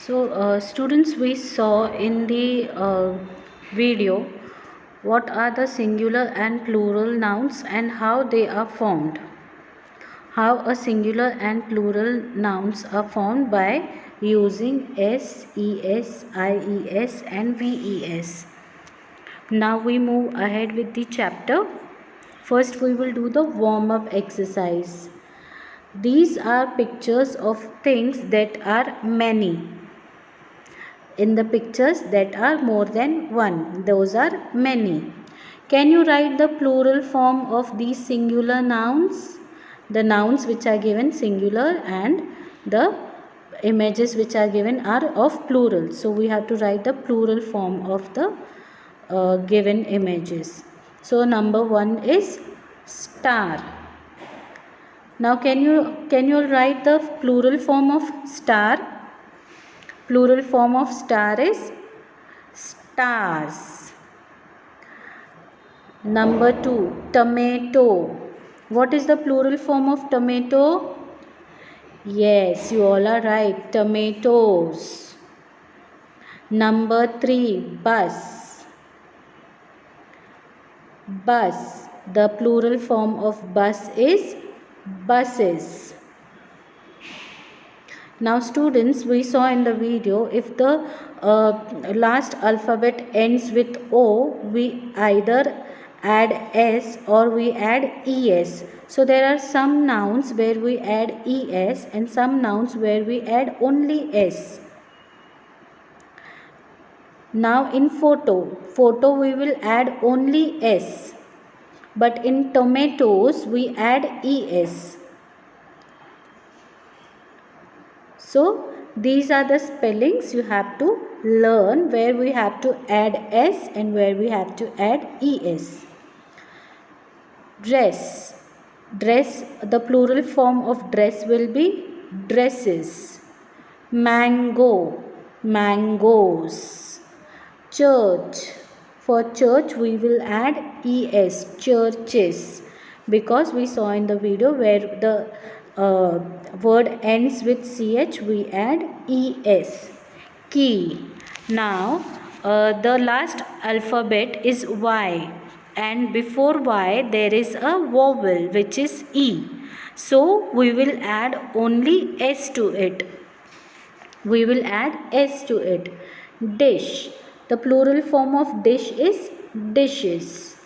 Students, we saw in the video what are the singular and plural nouns and how they are formed. How a singular and plural nouns are formed by using s, es, ies and ves. Now we move ahead with the chapter. First we will do the warm-up exercise. These are pictures of things that are many. In the pictures that are more than one, those are many. Can you write the plural form of these singular nouns? The nouns which are given singular and the images which are given are of plural. So we have to write the plural form of the given images. So number 1 is star. Now can you write the plural form of star? Plural form of star is stars. Number 2, tomato. What is the plural form of tomato? Yes, you all are right, tomatoes. Number 3, bus. Bus. The plural form of bus is buses. Now students, we saw in the video, if the last alphabet ends with O, we either add S or we add ES. So there are some nouns where we add ES and some nouns where we add only S. Now in photo we will add only S. But in tomatoes we add ES. So these are the spellings you have to learn, where we have to add S and where we have to add ES. Dress. Dress, the plural form of dress will be dresses. Mango, mangoes. Church. For church we will add ES, churches, because we saw in the video where the word ends with CH, we add ES. Key. Now the last alphabet is Y, and before Y there is a vowel which is E. So we will add only S to it. We will add S to it. Dish. The plural form of dish is dishes.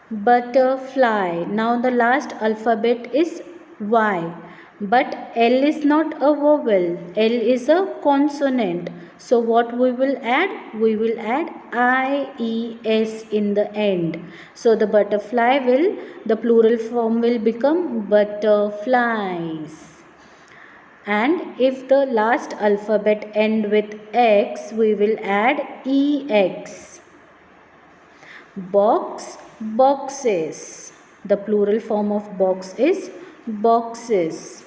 Butterfly. Now the last alphabet is Y, but L is not a vowel. L is a consonant. So what we will add? We will add IES in the end. So the butterfly will, the plural form will become butterflies. And if the last alphabet end with X, we will add EX. Box, boxes. The plural form of box is boxes.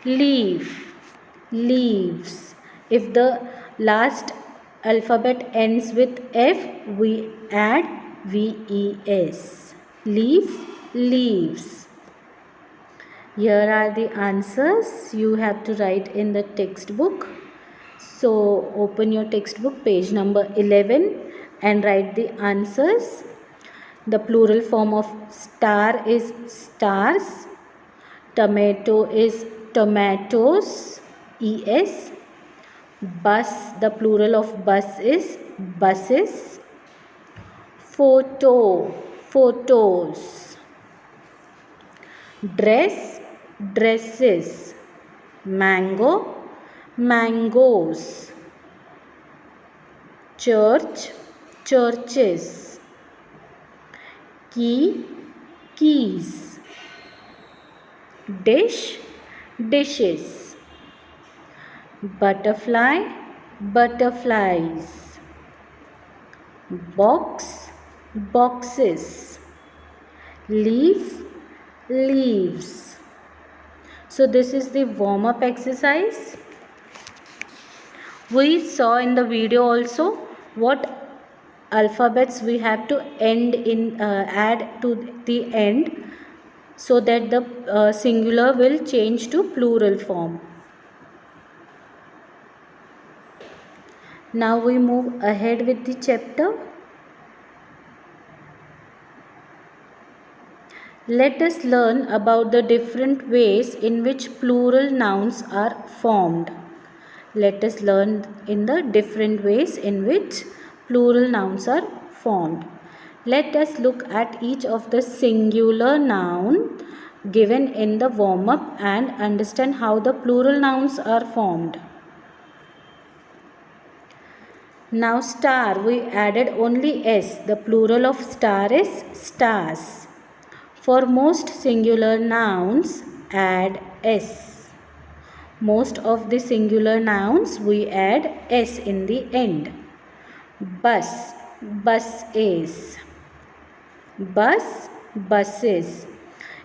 Leaf, leaves. If the last alphabet ends with F, we add VES. Leaf, leaves. Here are the answers you have to write in the textbook. So open your textbook, page number 11, and write the answers. The plural form of star is stars. Tomato is tomatoes, ES. Bus, the plural of bus is buses. Photo, photos. Dress, dresses. Mango, mangoes. Church, churches. Key, keys. Dish, dishes. Butterfly, butterflies. Box, boxes. Leaf, leaves. So this is the warm-up exercise. We saw in the video also what alphabets we have to add to the end, so that the singular will change to plural form. Now we move ahead with the chapter. Let us learn about the different ways in which plural nouns are formed. Let us learn in the different ways in which plural nouns are formed. Let us look at each of the singular noun given in the warm-up and understand how the plural nouns are formed. Now star, we added only S. The plural of star is stars. For most singular nouns, add S. Most of the singular nouns, we add S in the end. Bus, bus is. Bus, buses.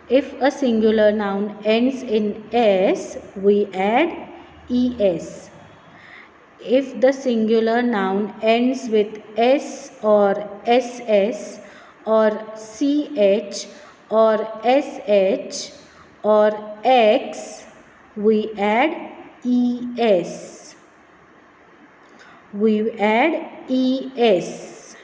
If a singular noun ends in S, we add ES. If the singular noun ends with S or SS or CH or SH or X, we add ES. We add ES.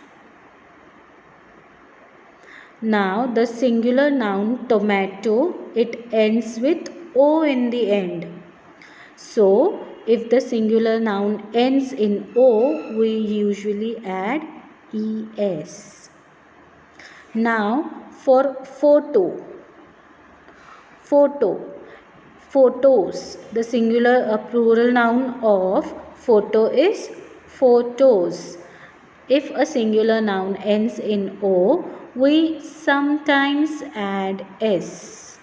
Now the singular noun tomato, it ends with O in the end. So if the singular noun ends in O, we usually add ES. Now for photo. Photo. Photos. The singular plural noun of photo is photos. If a singular noun ends in O, we sometimes add S.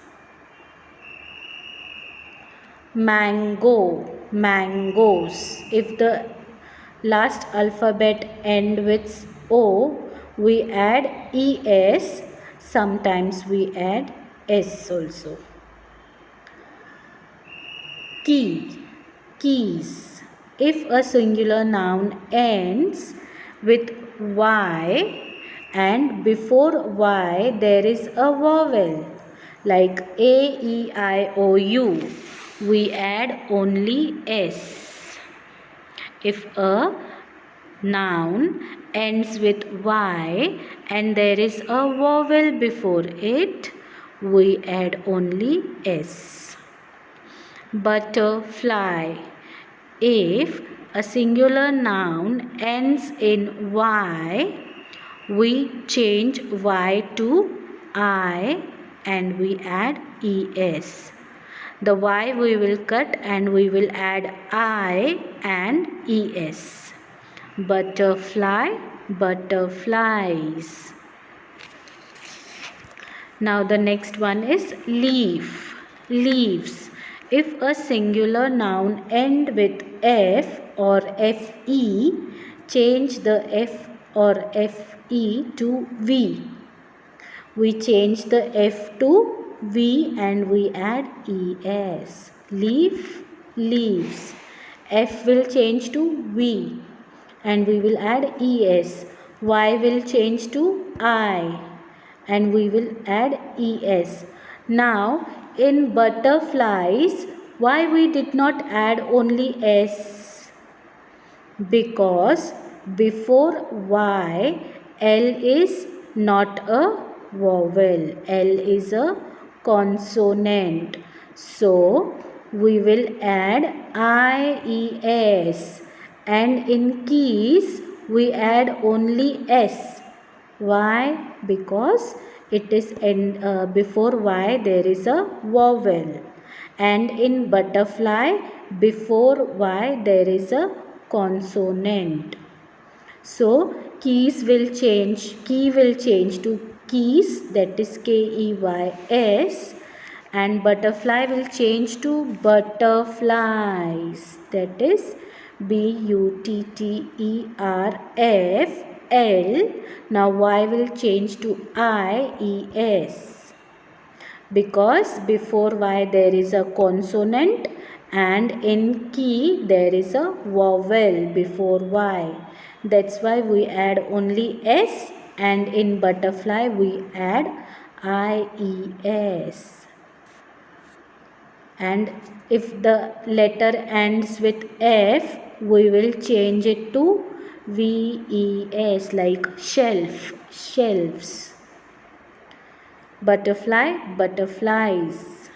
Mango, mangoes. If the last alphabet end with O, we add ES. Sometimes we add S also. Key, keys. If a singular noun ends with Y and before Y there is a vowel like A, E, I, O, U, we add only S. If a noun ends with Y and there is a vowel before it, we add only S. Butterfly. If a singular noun ends in Y, we change Y to I and we add ES. The Y we will cut and we will add I and ES. Butterfly, butterflies. Now the next one is leaf, leaves. If a singular noun end with F or FE, change the F or FE to V. We change the F to V and we add ES. Leaf, leaves. F will change to V and we will add ES. Y will change to I and we will add ES. Now in butterflies, why we did not add only S? Because before Y, L is not a vowel. L is a consonant. So we will add IES. And in keys, we add only S. Why? Because it is before Y there is a vowel. And in butterfly, before Y there is a consonant. So keys will change. Key will change to keys, that is KEYS, and butterfly will change to butterflies, that is BUTTERFL. Now Y will change to IES because before Y there is a consonant and in key there is a vowel before Y. That's why we add only S and in butterfly we add IES. And if the letter ends with F, we will change it to VES, like shelf, shelves. Butterfly, butterflies.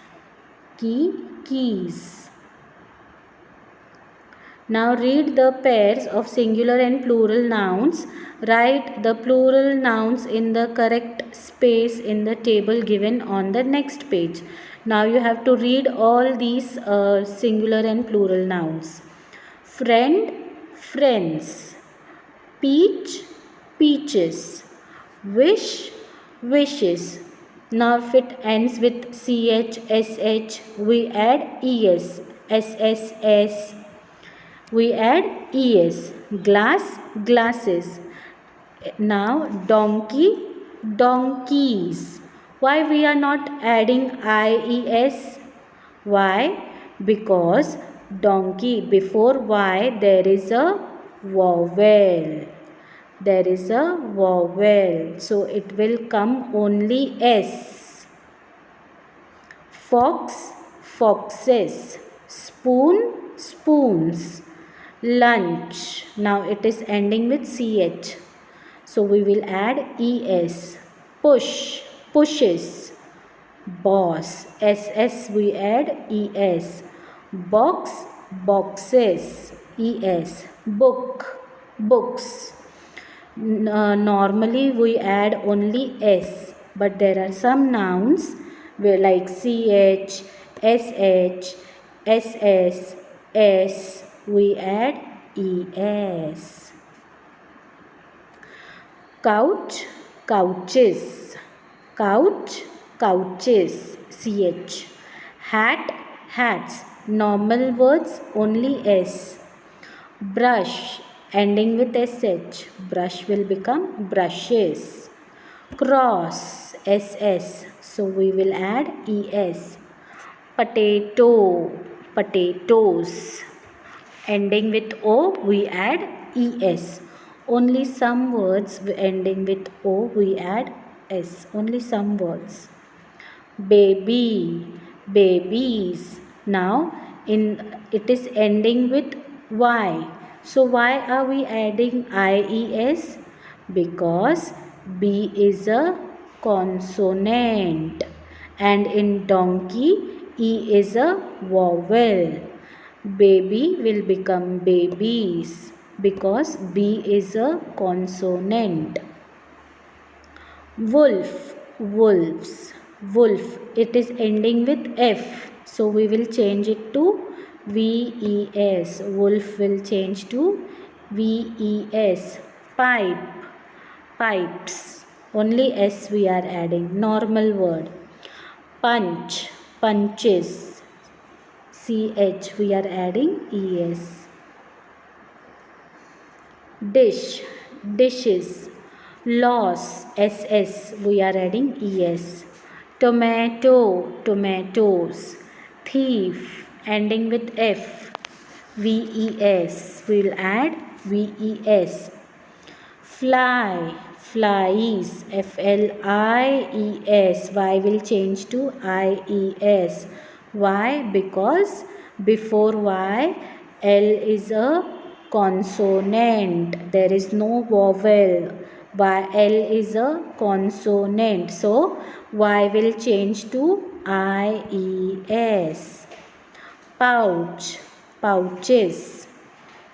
Key, keys. Now read the pairs of singular and plural nouns. Write the plural nouns in the correct space in the table given on the next page. Now you have to read all these singular and plural nouns. Friend, friends. Peach, peaches. Wish, wishes. Now if it ends with CH, SH, we add ES, SSS. We add ES. Glass, glasses. Now donkey, donkeys. Why we are not adding IES? Why? Because donkey before Y there is a vowel. There is a vowel. So it will come only S. Fox, foxes. Spoon, spoons. Lunch. Now it is ending with CH. So we will add ES. Push, pushes. Boss. SS we add ES. Box, boxes. ES. Book, books. Normally we add only S, but there are some nouns where like CH, SH, SS, S, we add ES. Couch, couches. Couch, couches. CH. Hat, hats. Normal words only S. Brush, ending with SH. Brush will become brushes. Cross, SS. So we will add ES. Potato, potatoes. Ending with O, we add ES. Only some words ending with O, we add S. Only some words. Baby, babies. Now it is ending with Y. So why are we adding IES? Because B is a consonant and in donkey E is a vowel. Baby will become babies because B is a consonant. Wolf, wolves. Wolf, it is ending with F. So we will change it to VES. Wolf will change to VES. Pipe, pipes. Only S we are adding. Normal word. Punch, punches. CH we are adding ES. Dish, dishes. Loss, SS we are adding ES. Tomato, tomatoes. Thief, ending with F. VES we will add VES. Fly, flies. FLIES. Y will change to IES. Why? Because before Y L is a consonant. There is no vowel. L is a consonant. So Y will change to IES. Pouch, pouches.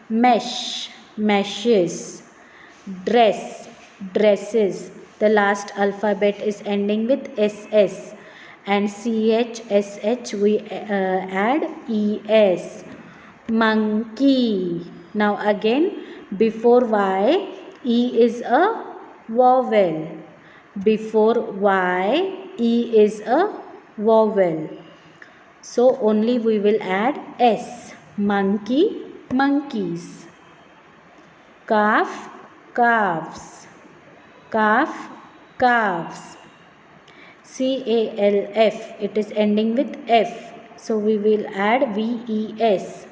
Mesh, meshes. Dress, dresses. The last alphabet is ending with SS and CH, SH we add ES. Monkey. Now again before Y E is a vowel. Before Y E is a vowel. So only we will add S. Monkey, monkeys. Calf, calves. Calf, calves. CALF, it is ending with F. So we will add VES.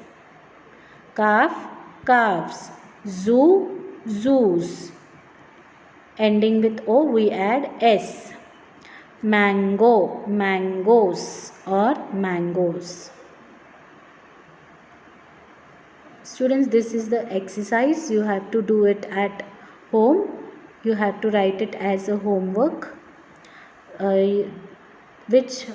Calf, calves. Zoo, zoos. Ending with O, we add S. Mango, mangoes or mangoes. Students, this is the exercise. You have to do it at home. You have to write it as a homework. Which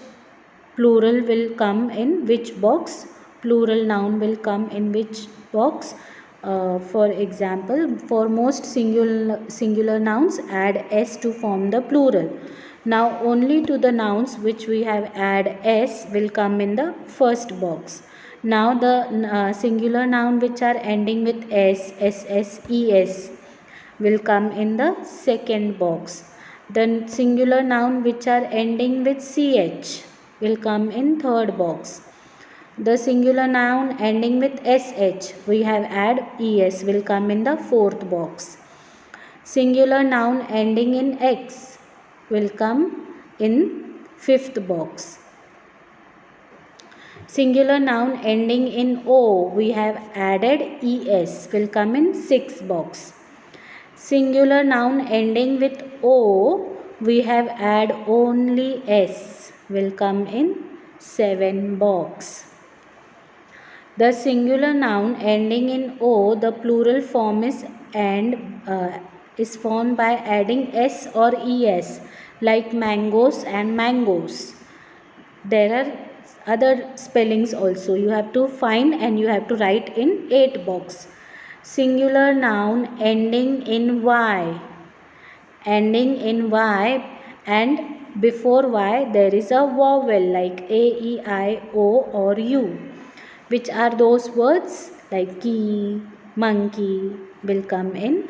plural will come in which box, plural noun will come in which box. For example, for most singular nouns, add s to form the plural. Now only to the nouns which we have add s will come in the first box. Now the singular noun which are ending with s, ss, es will come in the second box. The singular noun which are ending with ch will come in third box. The singular noun ending with sh, we have add es, will come in the fourth box. Singular noun ending in x will come in fifth box. Singular noun ending in o, we have added es, will come in sixth box. Singular noun ending with o, we have add only s, will come in 7 box. The singular noun ending in o, the plural form is formed by adding s or es, like mangoes and mangoes. There are other spellings also. You have to find and you have to write in 8 box. Singular noun ending in y, and before y there is a vowel like a, e, I, o or u. Which are those words? Like key, monkey will come in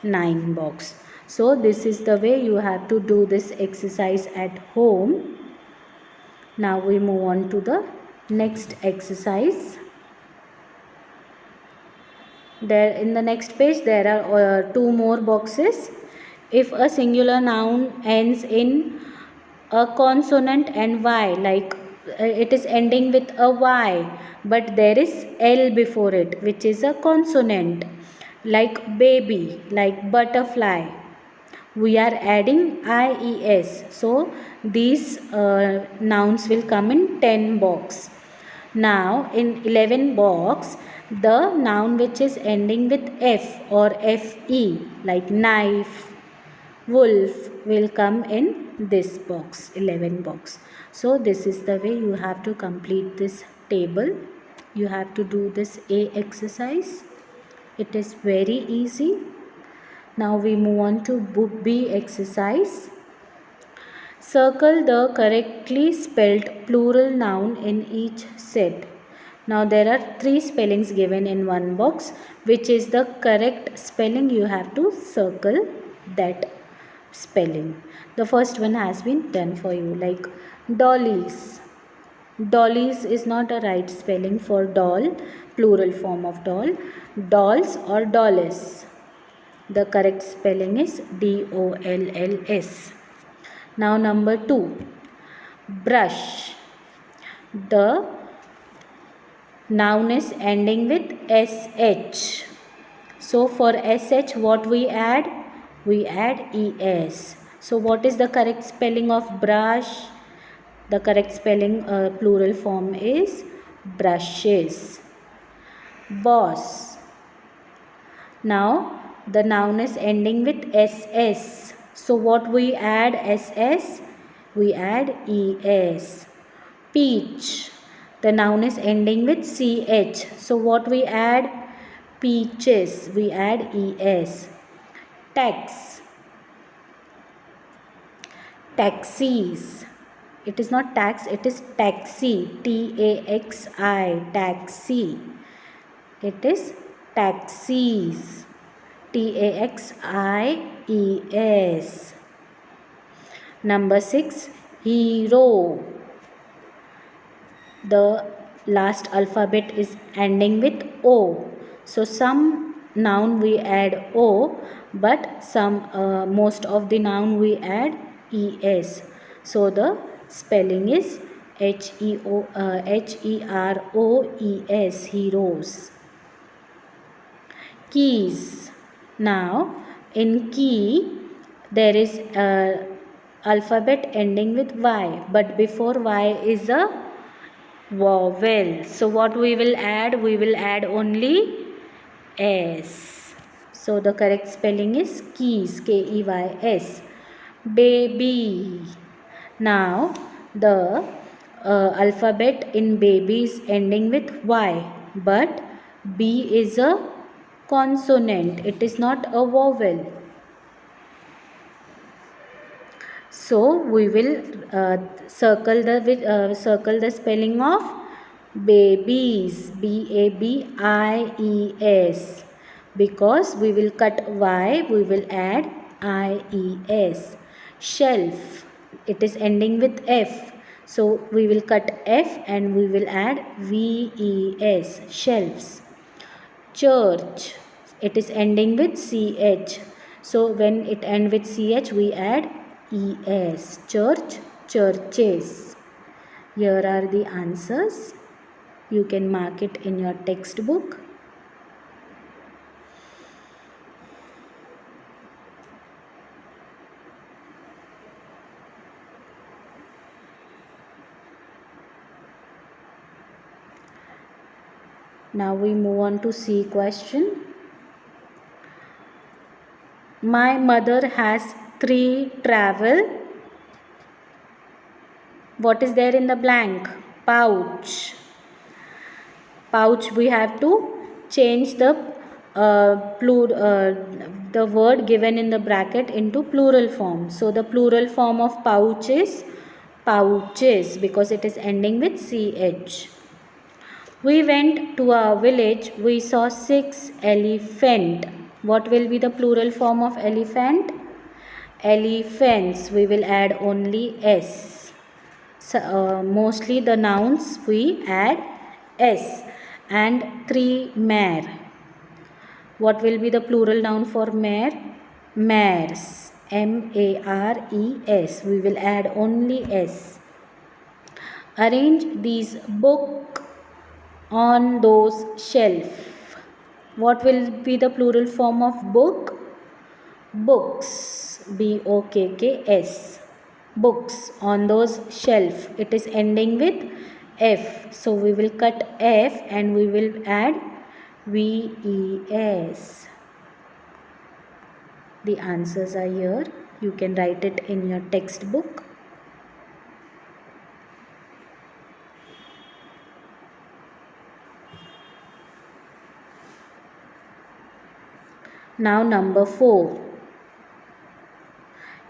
9 box. So this is the way you have to do this exercise at home. Now we move on to the next exercise. There in the next page there are 2 more boxes. If a singular noun ends in a consonant and y, like it is ending with a y, but there is l before it, which is a consonant, like baby, like butterfly, we are adding ies. So these nouns will come in 10 box. Now in 11 box, the noun which is ending with f or fe, like knife, wolf, will come in this box, 11 box. So this is the way you have to complete this table. You have to do this A exercise. It is very easy. Now we move on to book B exercise. Circle the correctly spelled plural noun in each set. Now there are 3 spellings given in one box. Which is the correct spelling? You have to circle that spelling. The first one has been done for you, like dollies. Dollies is not a right spelling for doll, plural form of doll. Dolls or dolls. The correct spelling is dolls. Now number 2, brush. The noun is ending with sh. So for sh what we add? We add es. So what is the correct spelling of brush? The correct spelling plural form is brushes. Boss. Now the noun is ending with ss. So what we add ss? We add es. Peach. The noun is ending with ch. So what we add? Peaches. We add es. Tax. Taxis. It is not tax, it is taxi. taxi. Taxi. It is taxis. taxies. Number 6, hero. The last alphabet is ending with o. So some noun we add o, but most of the noun we add es. So the spelling is heroes, heroes. Keys. Now in key there is a alphabet ending with y, but before y is a vowel. So what we will add? We will add only S. So the correct spelling is keys, Keys. Baby. Now the alphabet in baby is ending with Y, but B is a consonant. It is not a vowel. So we will circle the spelling of babies, Babies, because we will cut Y, we will add IES. Shelf, it is ending with F, so we will cut F and we will add VES. Shelves. Church, it is ending with CH, so when it ends with CH we add ES. Church, churches. Here are the answers. You can mark it in your textbook. Now we move on to C question. My mother has 3 travel. What is there in the blank? Pouch. Pouch, we have to change the the word given in the bracket into plural form. So the plural form of pouch is pouches, because it is ending with CH. We went to a village. We saw 6 elephant. What will be the plural form of elephant? Elephants. We will add only S. So, mostly the nouns we add S. And 3 mare. What will be the plural noun for mare? Mares. MARES. We will add only S. Arrange these books on those shelf. What will be the plural form of book? Books. BOOKS. Books on those shelf. It is ending with F, so we will cut F and we will add VES. The answers are here. You can write it in your textbook. Now number 4.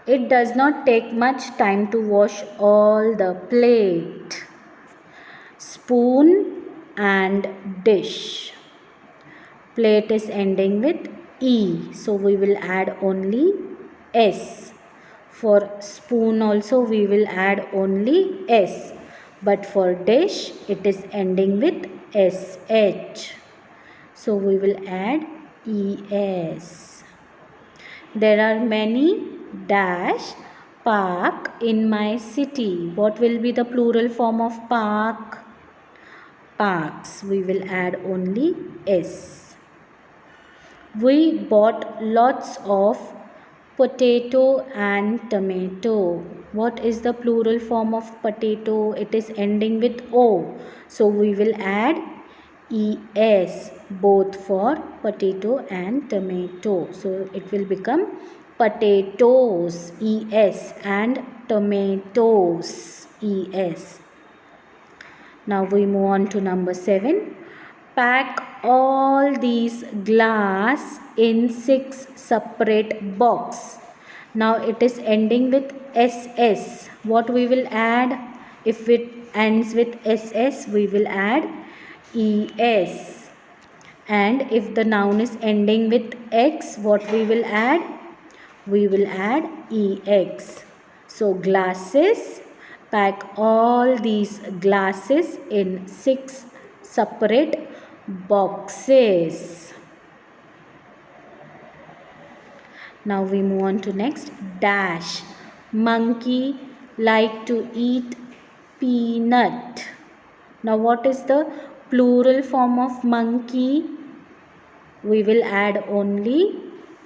It does not take much time to wash all the plate, spoon and dish. Plate is ending with E, so we will add only S. For spoon also we will add only S, but for dish it is ending with SH, so we will add ES. There are many dash park in my city. What will be the plural form of park? Parks. We will add only S. We bought lots of potato and tomato. What is the plural form of potato? It is ending with O, so we will add ES both for potato and tomato. So it will become potatoes ES and tomatoes ES. Now we move on to number 7. Pack all these glass in 6 separate box. Now it is ending with SS. What we will add? If it ends with SS, we will add ES. And if the noun is ending with X, what we will add? We will add EX. So glasses, pack all these glasses in 6 separate boxes. Now we move on to next. Dash. Monkey like to eat peanut. Now what is the plural form of monkey? We will add only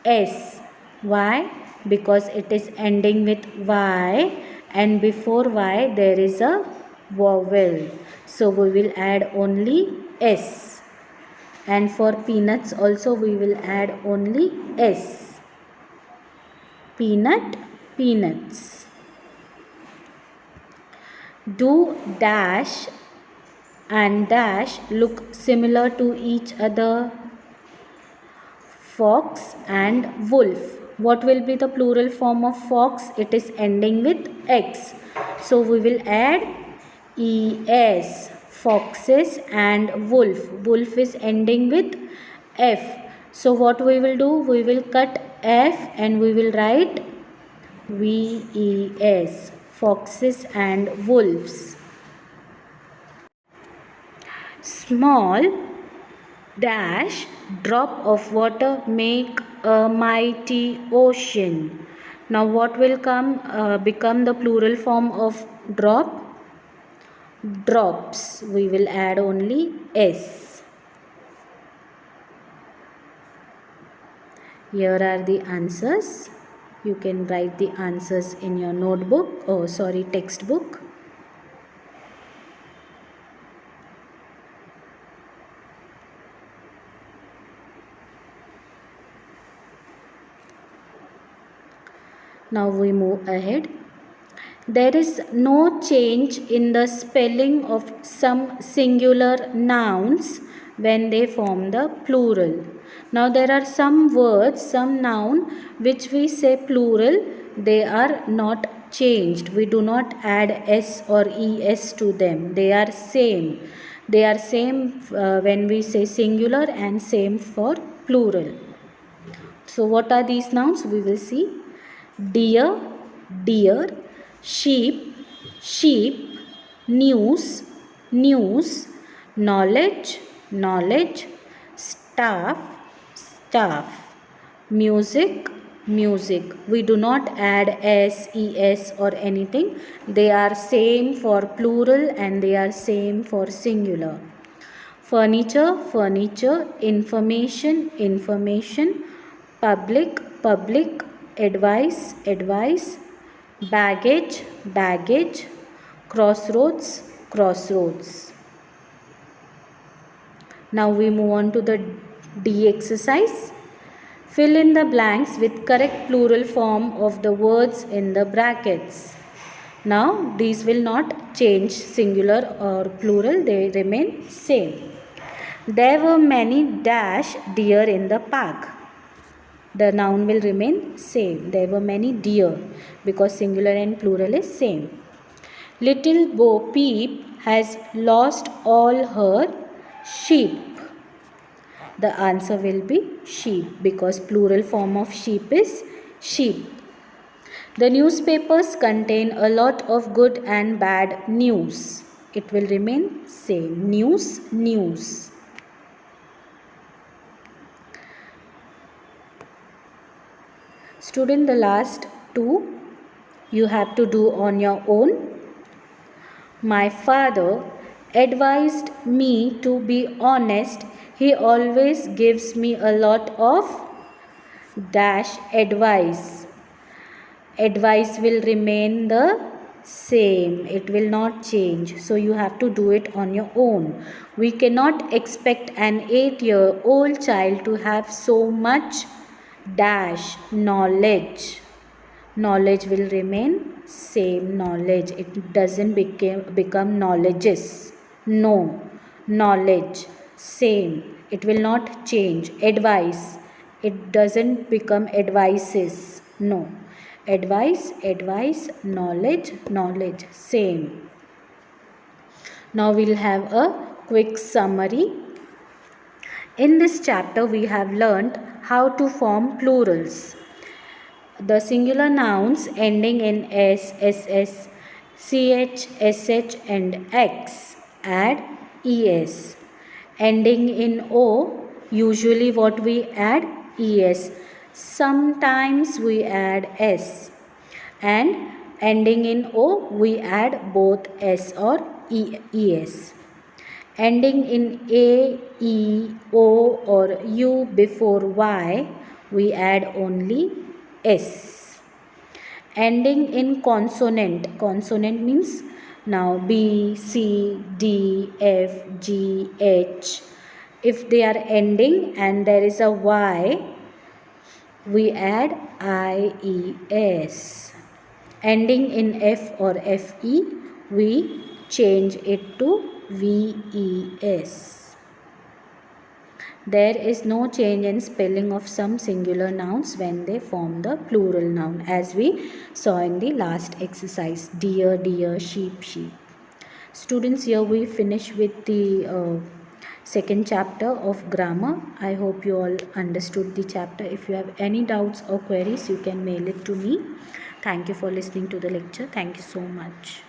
S. Why? Because it is ending with Y and before Y there is a vowel. So we will add only S. And for peanuts also we will add only S. Peanut, peanuts. Do dash and dash look similar to each other? Fox and wolf. What will be the plural form of fox? It is ending with X. So we will add ES. Foxes and wolf. Wolf is ending with F. So what we will do? We will cut F and we will write VES. Foxes and wolves. Small dash drop of water make a mighty ocean. Now what will become the plural form of drop? Drops. We will add only S. Here are the answers. You can write the answers in your notebook, textbook. Now we move ahead. There is no change in the spelling of some singular nouns when they form the plural. Now there are some words, some noun which we say plural, they are not changed. We do not add S or ES to them. They are same. They are same when we say singular and same for plural. So what are these nouns? We will see. Deer, deer. Sheep, sheep. News, news. Knowledge, knowledge. Staff, staff. Music, music. We do not add S, ES or anything. They are same for plural and they are same for singular. Furniture, furniture. Information, information. Public, public. Advice, advice. Baggage, baggage. Crossroads, crossroads. Now we move on to the D exercise. Fill in the blanks with correct plural form of the words in the brackets. Now these will not change singular or plural, they remain same. There were many dash deer in the park. The noun will remain same. There were many deer because singular and plural is same. Little Bo Peep has lost all her sheep. The answer will be sheep because plural form of sheep is sheep. The newspapers contain a lot of good and bad news. It will remain same. News, news. Student, the last two you have to do on your own. My father advised me to be honest. He always gives me a lot of dash advice. Advice will remain the same. It will not change. So you have to do it on your own. We cannot expect an 8-year-old child to have so much dash knowledge. Knowledge will remain same. Knowledge. It doesn't become knowledges. No. Knowledge. Same. It will not change. Advice. It doesn't become advices. No. Advice, advice. Knowledge, knowledge. Same. Now we'll have a quick summary. In this chapter we have learnt how to form plurals. The singular nouns ending in S, SS, CH, SH and X add ES. Ending in O, usually what we add? ES. Sometimes we add S. And ending in O, we add both S or ES. Ending in A, E, O or U before Y, we add only S. Ending in consonant. Consonant means Now B, C, D, F, G, H. If they are ending and there is a Y, we add IES. Ending in F or FE, we change it to VES. There is no change in spelling of some singular nouns when they form the plural noun, as we saw in the last exercise, deer, deer, sheep, sheep. Students, here we finish with the second chapter of grammar. I hope you all understood the chapter. If you have any doubts or queries, you can mail it to me. Thank you for listening to the lecture. Thank you so much.